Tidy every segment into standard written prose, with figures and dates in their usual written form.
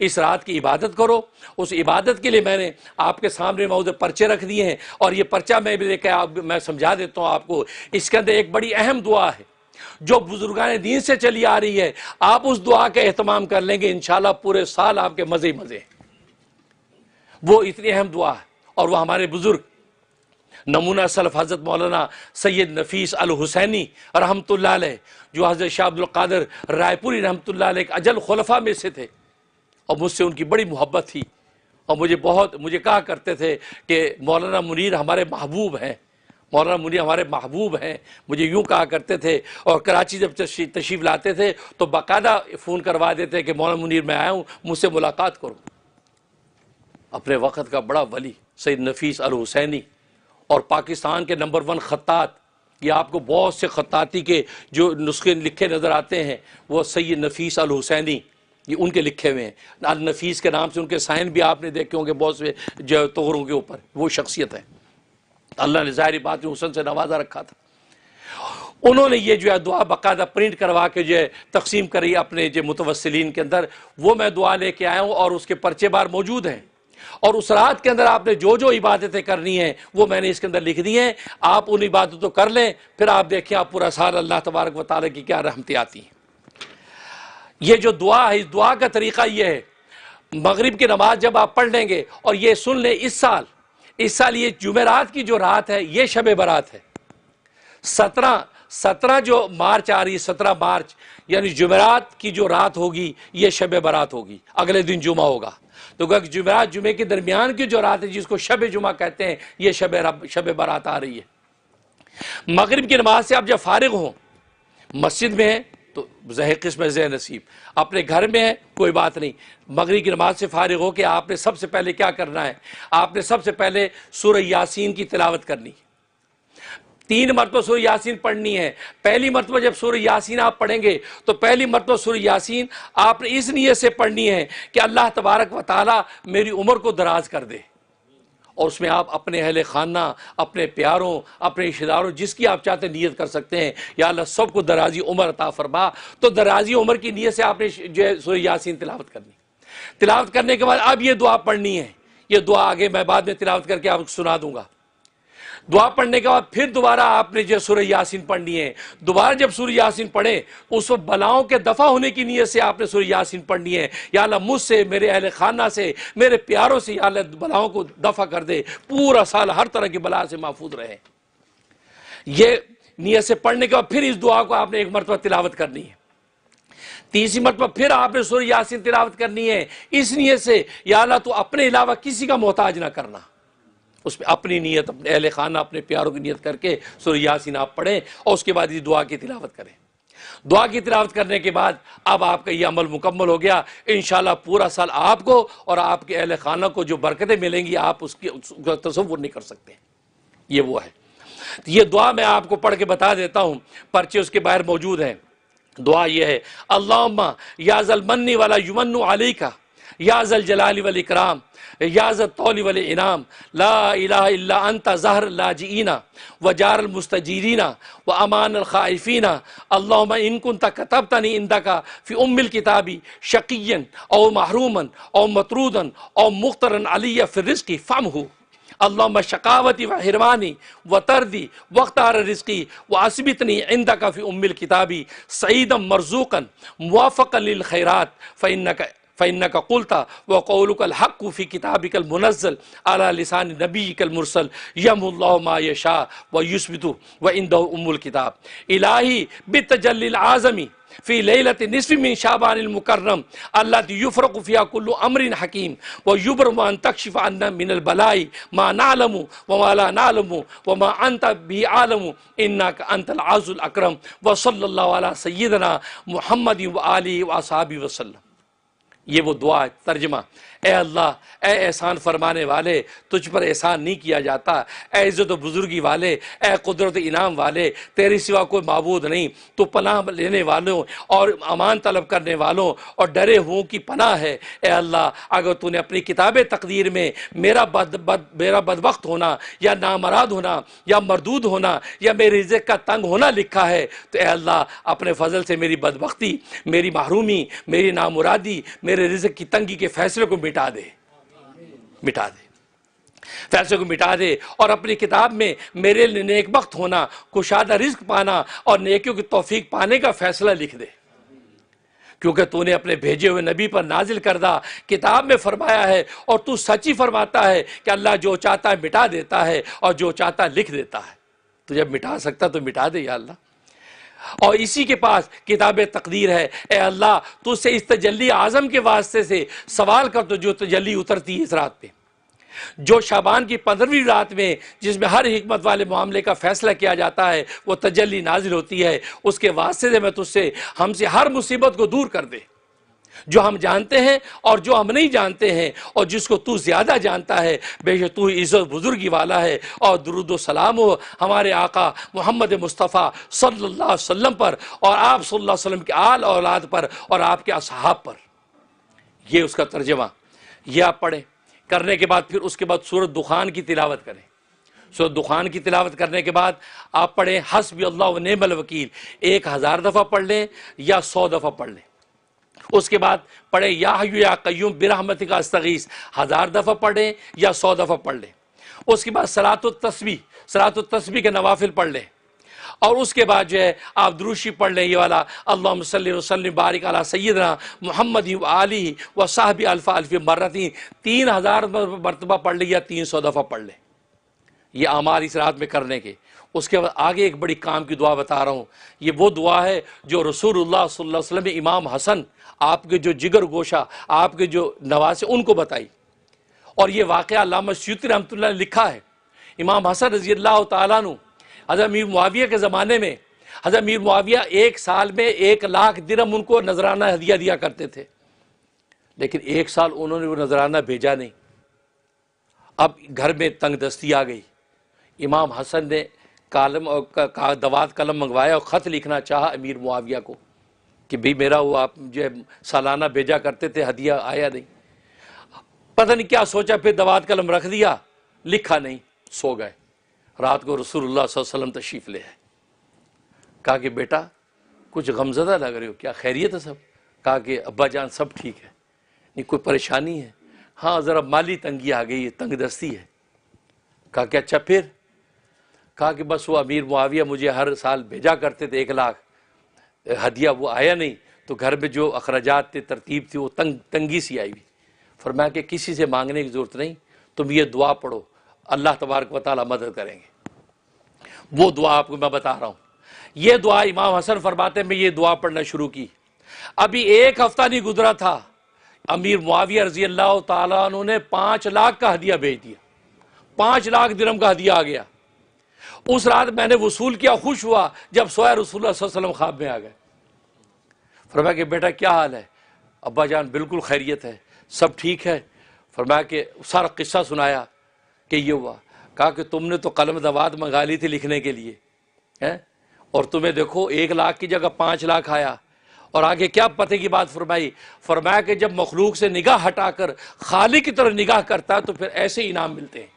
इस रात की इबादत करो। उस इबादत के लिए मैंने आपके सामने मौजूद पर्चे रख दिए हैं, और ये पर्चा मैं भी लेकर मैं समझा देता हूँ आपको। इसके अंदर एक बड़ी अहम दुआ है जो बुजुर्गान दीन से चली आ रही है। आप उस दुआ का एहतमाम कर लेंगे, इंशाल्लाह पूरे साल आपके मज़े ही मज़े। वो इतनी अहम दुआ है, और वह हमारे बुजुर्ग नमूना सलफ़ हज़रत मौलाना सैयद नफ़ीस अल हुसैनी रहमतुल्लाह अलैह, जो हज़रत शाह अब्दुल कादिर रायपुरी रहमतुल्लाह अलैह अजल खुलफा में से थे, और मुझसे उनकी बड़ी मोहब्बत थी, और मुझे कहा करते थे कि मौलाना मुनीर हमारे महबूब हैं, मौलाना मुनीर हमारे महबूब हैं। मुझे यूँ कहा करते थे, और कराची जब तशरीफ़ लाते थे तो बाकायदा फ़ोन करवा देते कि मौलाना मुनीर मैं आया हूँ, मुझसे मुलाकात करो। अपने वक़्त का बड़ा वली सैयद नफ़ीस अल हुसैनी, और पाकिस्तान के नंबर 1 खत्तात, ये आपको बहुत से खत्ताती के जो नुस्खे लिखे नज़र आते हैं, वो सैयद नफ़ीस अल हुसैनी, ये उनके लिखे हुए हैं। अल नफ़ीस के नाम से उनके साइन भी आपने देखे होंगे बहुत से जो तोहरों के ऊपर। वो शख्सियत है, अल्लाह ने ज़ाहिर बात में हुसन से नवाजा रखा था। उन्होंने ये जो है दुआ बाकायदा प्रिंट करवा के जो है तकसीम करी अपने जो मुतवस्सिलीन के अंदर। वो मैं दुआ लेके आया हूँ, और उसके पर्चे बार मौजूद हैं, और उस रात के अंदर आपने जो जो इबादतें करनी हैं वो मैंने इसके अंदर लिख दी हैं। आप उन इबादतों कर लें, फिर आप देखें आप पूरा साल अल्लाह तबारक व तआला की क्या रहमतें आती हैं। ये जो दुआ है, इस दुआ का तरीका ये है, मगरिब की नमाज जब आप पढ़ लेंगे, और ये सुन लें इस साल ये जुमेरात की जो रात है ये शब बारात है। 17 जो मार्च आ रही है, 17 मार्च यानी जुमेरात की जो रात होगी ये शब बारात होगी, अगले दिन जुमा होगा। तो अगर जुमेरात जुमे के दरमियान की जो रात है जिसको शब जुमा कहते हैं, ये शब बारात आ रही है। मगरिब की नमाज से आप जब फारिग हों, मस्जिद में है तो ज़ह किस्म ज़ह नसीब, अपने घर में है कोई बात नहीं, मगरिब की नमाज से फारिग हो के आपने सबसे पहले क्या करना है, आपने सबसे पहले सूरह यासीन की तिलावत करनी। 3 मरतबा सूरह यासीन पढ़नी है। पहली मरतबा जब सूरह यासीन आप पढ़ेंगे तो पहली मरतबा सूरह यासीन आपने इस नियत से पढ़नी है कि अल्लाह तबारक व तआला मेरी उम्र को दराज कर दे, और उसमें आप अपने अहले खाना, अपने प्यारों, अपने रिश्तेदारों, जिसकी आप चाहते नियत कर सकते हैं, या अल्लाह सबको दराजी उम्र अता फरमा। तो दराजी उम्र की नियत से आपने जो है सूरह यासीन तिलावत करनी। तिलावत करने के बाद अब ये दुआ पढ़नी है। ये दुआ आगे मैं बाद में तिलावत करके आपको सुना दूंगा। दुआ पढ़ने के बाद फिर दोबारा आपने जो सूरह यासीन पढ़नी है। दोबारा जब सूरह यासीन पढ़े उस वक्त बलाओं के दफ़ा होने की नीयत से आपने सूरह यासीन पढ़नी है। या अल्लाह मुझसे, मेरे अहले खाना से, मेरे प्यारों से या अल्लाह बलाओं को दफ़ा कर दे, पूरा साल हर तरह की बला से महफूज रहे। ये नीयत से पढ़ने के बाद फिर इस दुआ को आपने एक मरतबा तिलावत करनी है। तीसरी मरतबा फिर आपने सूरह यासीन तिलावत करनी है, इस नीयत से या अल्लाह तू अपने अलावा किसी का मोहताज ना करना। उसमें अपनी नीयत, अपने अहले खाना, अपने प्यारों की नीयत करके सूरह यासीन आप पढ़ें, और उसके बाद ये दुआ की तिलावत करें। दुआ की तिलावत करने के बाद अब आपका ये अमल मुकम्मल हो गया। इंशाल्लाह पूरा साल आपको और आपके अहले खाना को जो बरकतें मिलेंगी आप उसका तसव्वुर नहीं कर सकते। ये वो है। ये दुआ मैं आपको पढ़ के बता देता हूँ, पर्चे उसके बाहर मौजूद हैं। दुआ ये है, अल्लाहुम्मा या ज़ल मन्नी वला युमन्नु अलैका या ज़ल जलाली वल इकराम या ज़ल तौली वल इनाम ला इलाहा इल्ला अंता ज़हर लाजीना व जार मुस्तजीरीना व अमान खाइफीना अल्लाहुम्मा इन कुंता कतबतनी इंदका फी उम्मिल किताबी शक़िय्यन औ महरूमन औ मतरूदन औ मुख्तरन अलैया फी रिज़्क़ी फ़महु अल्लाहुम्मा शकावती व हिरमानी व तरदी वख्तार रिज़्क़ी व असबितनी इंदका फी उम्मिल किताबी सईदम मरज़ूक़न मुवाफ़क़न लिल खैरात फ़इन्नका क़ुल्ता व क़ौलुकल हक़्क़ु फ़ी किताबिकल मुनज़्ज़ल अला लिसान नबिय्यिकल मुरसल यम्हुल्लाहु मा यशा व युस्बितु व इंदहु उम्मुल किताब इलाही बितजल्लिल आज़मी फ़ी लैलति निस्फ़ि मिन शाबानिल मुकर्रम अल्लती युफ़रक़ु फ़ीहा कुल्लु अम्रिन हकीम व युबरमु अन तक्शिफ़ अन्ना मिनल बलाई मा नअलमु व मा ला नअलमु व मा अंता बि आलमु इन्नका अंतल अज़्ज़ुल अकरम व सल्लल्लाहु अला सय्यिदना मुहम्मदिन व आलिहि व अस्हाबिहि व सल्लम। ये वो दुआ है। तर्जमा, ए अल्लाह, ए एहसान फरमाने वाले, तुझ पर एहसान नहीं किया जाता। ए इज़्ज़त व बुज़ुर्गी वाले, ए कुदरत इनाम वाले, तेरे सिवा कोई माबूद नहीं। तो पनाह लेने वालों और अमान तलब करने वालों और डरे हुओं की पनाह है। ए अल्लाह, अगर तूने अपनी किताब तकदीर में मेरा बदबख्त होना या नामराद होना या मरदूद होना या मेरे रिज़्क़ का तंग होना लिखा है, तो ए अल्लाह अपने फ़ज़ल से मेरी बदबख्ती, मेरी महरूमी, मेरी नामुरादी, मेरे रिज़्क़ की तंगी के फैसले को मिटा दे, मिटा दे, फैसले को मिटा दे, और अपनी किताब में मेरे लिए नेकबख्त होना, कुशादा रिज़्क़ पाना और नेकियों की तौफीक पाने का फैसला लिख दे, क्योंकि तूने अपने भेजे हुए नबी पर नाजिल करदा किताब में फरमाया है, और तू सच्ची फरमाता है कि अल्लाह जो चाहता है मिटा देता है और जो चाहता है लिख देता है। तो जब मिटा सकता तो मिटा दे या अल्लाह। और इसी के पास किताब तकदीर है। ए अल्लाह, तुझसे इस तजल्ली आज़म के वास्ते से सवाल कर, तो जो तजल्ली उतरती है इस रात पे, जो शाबान की 15वीं रात में, जिसमें हर हिकमत वाले मामले का फैसला किया जाता है, वो तजल्ली नाजिल होती है, उसके वास्ते से मैं तुझसे हमसे हर मुसीबत को दूर कर दे, जो हम जानते हैं और जो हम नहीं जानते हैं, और जिसको तू ज़्यादा जानता है। बेशक तू इज़्ज़त बुजुर्गी वाला है। और दुरूद व सलाम हो हमारे आका मोहम्मद मुस्तफ़ा सल्लल्लाहु अलैहि वसल्लम पर, और आप सल्लल्लाहु अलैहि वसल्लम के आल औलाद पर और आपके असहाब पर। ये उसका तर्जमा, ये आप पढ़ें। करने के बाद फिर उसके बाद सूरत दुखान की तिलावत करें। सूरत दुखान की तिलावत करने के बाद आप पढ़ें हस्बी अल्लाह व निअमल वकील, 1000 दफ़ा पढ़ लें या 100 दफ़ा पढ़ लें। उसके बाद पढ़े या हय्यू या क़य्यूम बिरहमतिका अस्तगीस, 1000 दफ़ा पढ़ें या 100 दफ़ा पढ़ लें। उसके बाद सलातुत तस्बीह के नवाफिल पढ़ लें। और उसके बाद जो है आप दुरूशी पढ़ लें, ये वाला अल्लाहुम्मा सल्लि व सल्लिम बारिक अला सय्यिदना मुहम्मद व आलिहि व सहबी अल्फ़ अल्फ़ी मर्रतीन, 3000 मरतबा पढ़ लें या 300 दफ़ा पढ़ लें। ये आमाल इस रात में करने के। उसके बाद आगे एक बड़ी काम की दुआ बता रहा हूँ। ये वो दुआ है जो रसूलुल्लाह सल्लल्लाहु अलैहि वसल्लम इमाम हसन, आपके जो जिगर गोशा, आपके जो नवासे, उनको बताई। और ये वाक़या अल्लामा सयूती रहमतुल्लाह ने लिखा है। इमाम हसन रज़ी अल्लाह तआला अन्हु हज़रत मीर मुआविया के ज़माने में, हज़रत मीर मुआविया एक साल में 1 लाख दिरहम उनको नजराना हदिया दिया करते थे, लेकिन एक साल उन्होंने वो नजराना भेजा नहीं। अब घर में तंग दस्ती आ गई। इमाम हसन ने दवात कलम मंगवाया और ख़त लिखना चाहा अमीर मुआविया को कि भाई मेरा वो आप जो है सालाना भेजा करते थे, हदिया आया नहीं। पता नहीं क्या सोचा, फिर दवात कलम रख दिया, लिखा नहीं, सो गए। रात को रसूलुल्लाह सल्लल्लाहु अलैहि वसल्लम तशरीफ़ ले आए। कहा कि बेटा कुछ गमज़दा लग रहे हो, क्या खैरियत है सब? कहा कि अब्बा जान सब ठीक है। नहीं कोई परेशानी है? हाँ ज़रा माली तंगी आ गई है, तंग दस्ती है। कहा कि अच्छा फिर? कहा कि बस वो अमीर मुआविया मुझे हर साल भेजा करते थे 1 लाख हदिया, वो आया नहीं, तो घर में जो अखराजात थे, तरतीब थी, वो तंगी सी आई हुई। फरमाया कि किसी से मांगने की ज़रूरत नहीं, तुम ये दुआ पढ़ो, अल्लाह तबारक व तआला मदद करेंगे। वो दुआ आपको मैं बता रहा हूँ। ये दुआ इमाम हसन फरमाते मैं ये दुआ पढ़ना शुरू की, अभी 1 हफ्ता नहीं गुजरा था, अमीर मुआविया रज़ी अल्लाह तआला अन्हु ने 5 लाख का हदिया भेज दिया। 5 लाख दिरहम का हदिया आ गया। उस रात मैंने वसूल किया, खुश हुआ। जब सोया रसूलुल्लाह सल्लल्लाहु अलैहि वसल्लम ख्वाब में आ गए। फरमाया कि बेटा क्या हाल है? अब्बा जान बिल्कुल खैरियत है, सब ठीक है। फरमाया कि सारा किस्सा सुनाया कि ये हुआ। कहा कि तुमने तो कलम दवात मंगा ली थी लिखने के लिए, हैं, और तुम्हें देखो 1 लाख की जगह 5 लाख आया। और आगे क्या पते की बात फरमाई? फरमाया कि जब मखलूक से निगाह हटाकर खालिक की तरफ निगाह करता है तो फिर ऐसे इनाम मिलते हैं।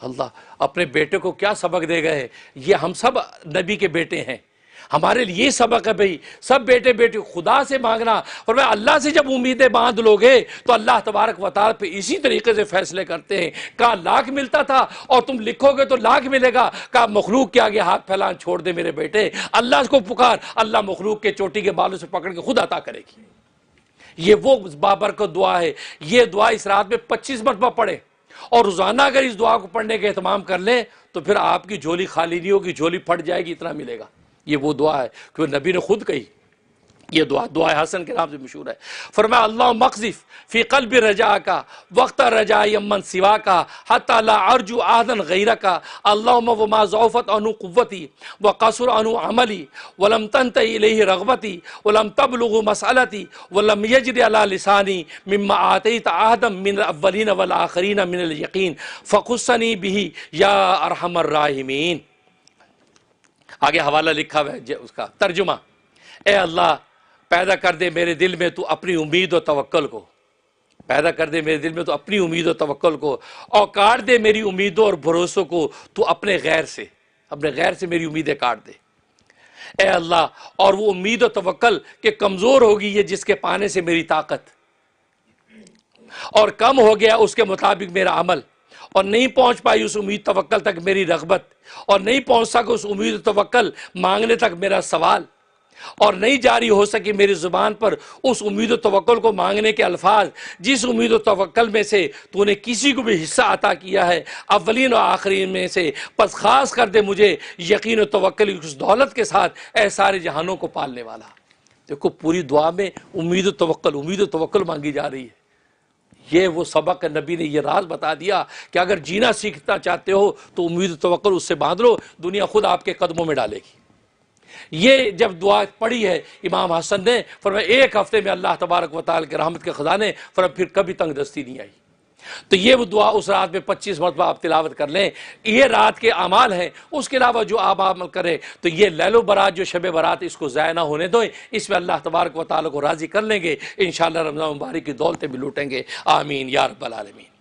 अल्लाह अपने बेटे को क्या सबक दे गए। ये हम सब नबी के बेटे हैं, हमारे लिए सबक है भाई, सब बेटे बेटे खुदा से मांगना। और मैं अल्लाह से जब उम्मीदें बांध लोगे तो अल्लाह तबारक व तआला पे इसी तरीके से फैसले करते हैं। कहा लाख मिलता था और तुम लिखोगे तो लाख मिलेगा। कहा मखलूक के आगे हाथ फैलाना छोड़ दे मेरे बेटे, अल्लाह को पुकार, अल्लाह मखलूक के चोटी के बालों से पकड़ के खुद अता करेगी। ये वो बाबरकत दुआ है। ये दुआ इस रात में 25 मरतबा पढ़े, और रोज़ाना अगर इस दुआ को पढ़ने का एहतमाम कर लें तो फिर आपकी झोली खाली नहीं होगी, झोली फट जाएगी, इतना मिलेगा। ये वो दुआ है क्योंकि नबी ने खुद कही। ये दुआ हसन के नाम से मशहूर है। फरमाया अल्लाह मक़ज़िफ़ फ़ी क़ल्बि रजा का वक़्त रजा यमन सिवा का हत्ता ला अर्जू आहदन गैरका अल्लाहुम्मा व मा ज़ौफ़त अनु क़ुव्वती व क़सुर अनु अमली व लम तंतहि इलैहि रग़बती व लम तबलुग़ मसअलती व लम यजरि अला लिसानी मिम्मा आतैत आहदम मिन अव्वलीन वल आख़रीन मिनल यक़ीन फ़ख़ुस्सनी बिही या अरहमर राहिमीन। आगे हवाला लिखा हुआ है उसका तर्जुमा। ए अल्लाह पैदा कर दे मेरे दिल में तू अपनी उम्मीद और तवक्ल को, पैदा कर दे मेरे दिल में तू अपनी उम्मीद और तवक्ल को, और काट दे मेरी उम्मीदों और भरोसों को तू अपने गैर से मेरी उम्मीदें काट दे। ए अल्लाह, और वो उम्मीद और तवक्ल के कमज़ोर होगी ये जिसके पाने से मेरी ताकत, और कम हो गया उसके मुताबिक मेरा अमल, और नहीं पहुंच पाई उस उम्मीद तवक्ल तक मेरी रग़बत, और नहीं पहुंच सका उस उम्मीद तवक्ल मांगने तक मेरा सवाल, और नहीं जारी हो सकी मेरी ज़ुबान पर उस उम्मीद तवक्ल को मांगने के अल्फाज जिस उम्मीद तवक्ल में से तूने किसी को भी हिस्सा अता किया है अव्वलीन और आखिरीन में से। बस खास कर दे मुझे यकीन और तवक्ल की उस दौलत के साथ ऐ सारे जहानों को पालने वाला। देखो पूरी दुआ में उम्मीद तवक्ल मांगी जा रही है। ये वो सबक नबी ने ये राज बता दिया कि अगर जीना सीखना चाहते हो तो उम्मीद तवक्ल उससे बांध लो, दुनिया खुद आपके कदमों में डालेगी। ये जब दुआ पढ़ी है इमाम हसन ने, फरमाया एक हफ्ते में अल्लाह तबारक व तआला के रहमत के ख़जाने, फिर कभी तंगदस्ती नहीं आई। तो ये वो दुआ उस रात में 25 मरतबा आप तिलावत कर लें। ये रात के अमाल हैं, उसके अलावा जो आप अमल करें तो ये लैलो बरात जो शब बरात इसको ज़ाया ना होने दो, इसमें अल्लाह तबारक व तआला को राज़ी कर लेंगे। इंशाअल्लाह रमज़ान मुबारक की दौलतें भी लूटेंगे। आमीन या रब्बल आलमीन।